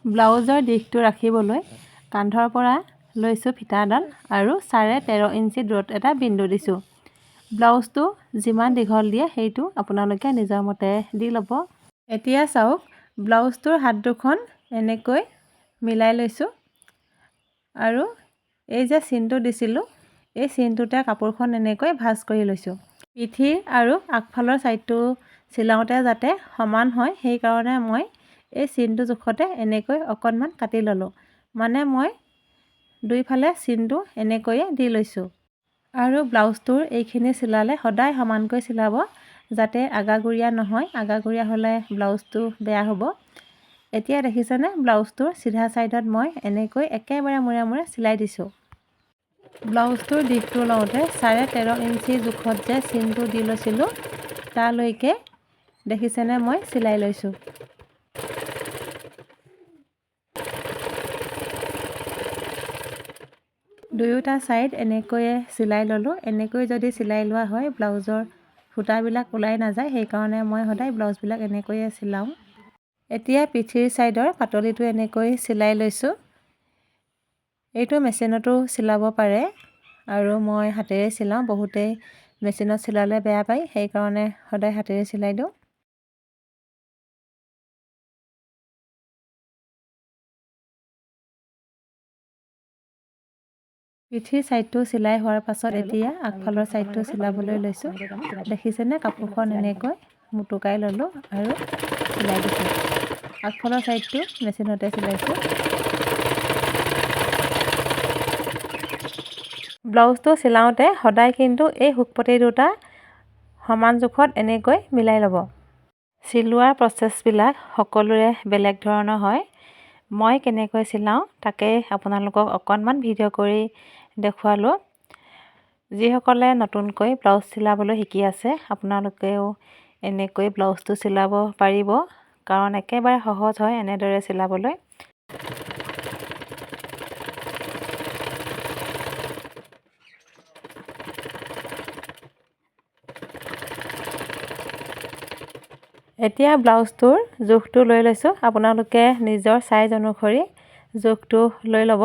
ব্লাউজৰ দিশটো ৰাখিবলৈ কান্ধৰ পৰা লৈছোঁ ফিটাডাল আৰু 13.5 ইঞ্চি দূৰত এটা বিন্দু দিছোঁ। ব্লাউজটো যিমান দীঘল দিয়ে সেইটো আপোনালোকে নিজৰ মতে দি ল'ব। এতিয়া চাওক, ব্লাউজটোৰ হাত দুখন এনেকৈ মিলাই লৈছোঁ আৰু এই যে চিনটো দিছিলোঁ এই চিনটোতে কাপোৰখন এনেকৈ ভাঁজ কৰি লৈছোঁ। পিঠিৰ আৰু আগফালৰ ছাইডটো চিলাওঁতে যাতে সমান হয় সেইকাৰণে মই এই চিনটো জোখতে এনেকৈ অকণমান কাটি ল'লোঁ। মানে মই দুইফালে চিনটো এনেকৈয়ে দি লৈছোঁ। আৰু ব্লাউজটোৰ এইখিনি চিলালে সদায় সমানকৈ চিলাব, যাতে আগাগুৰিয়া নহয়। আগাগুৰিয়া হ'লে ব্লাউজটো বেয়া হ'ব। এতিয়া দেখিছেনে, ব্লাউজটোৰ চিধা ছাইডত মই এনেকৈ একেবাৰে মূৰে মূৰে চিলাই দিছোঁ। ব্লাউজটোৰ দিশটো লওঁতে 13.5 ইঞ্চি জোখত যে চিনটো দি লৈছিলোঁ তালৈকে দেখিছেনে মই চিলাই লৈছোঁ। দুয়োটা ছাইড এনেকৈয়ে চিলাই ল'লোঁ। এনেকৈ যদি চিলাই লোৱা হয় ব্লাউজৰ সূতাবিলাক ওলাই নাযায়, সেইকাৰণে মই সদায় ব্লাউজবিলাক এনেকৈয়ে চিলাওঁ। এতিয়া পিঠিৰ ছাইডৰ পাতলিটো এনেকৈ চিলাই লৈছোঁ। এইটো মেচিনতো চিলাব পাৰে আৰু মই হাতেৰে চিলাওঁ। বহুতেই মেচিনত চিলালে বেয়া পায়, সেইকাৰণে সদায় হাতেৰে চিলাই দিওঁ। পিঠিৰ ছাইডটো চিলাই হোৱাৰ পাছত এতিয়া আগফালৰ ছাইডটো চিলাবলৈ লৈছোঁ। দেখিছেনে, কাপোৰখন এনেকৈ মুটুকাই ল'লোঁ আৰু চিলাই দিছোঁ। আগফালৰ ছাইডটো মেচিনতে চিলাইছোঁ। ব্লাউজটো চিলাওঁতে সদায় কিন্তু এই হুকপটি দুটা সমান জোখত এনেকৈ মিলাই ল'ব। চিলোৱাৰ প্ৰচেছবিলাক সকলোৰে বেলেগ ধৰণৰ হয়। মই কেনেকৈ চিলাওঁ তাকে আপোনালোকক অকণমান ভিডিঅ' কৰি দেখুৱালোঁ। যিসকলে নতুনকৈ ব্লাউজ চিলাবলৈ শিকি আছে আপোনালোকেও এনেকৈ ব্লাউজটো চিলাব পাৰিব, কাৰণ একেবাৰে সহজ হয় এনেদৰে চিলাবলৈ। এতিয়া ব্লাউজটোৰ জোখটো লৈ লৈছোঁ। আপোনালোকে নিজৰ চাইজ অনুসৰি জোখটো লৈ ল'ব।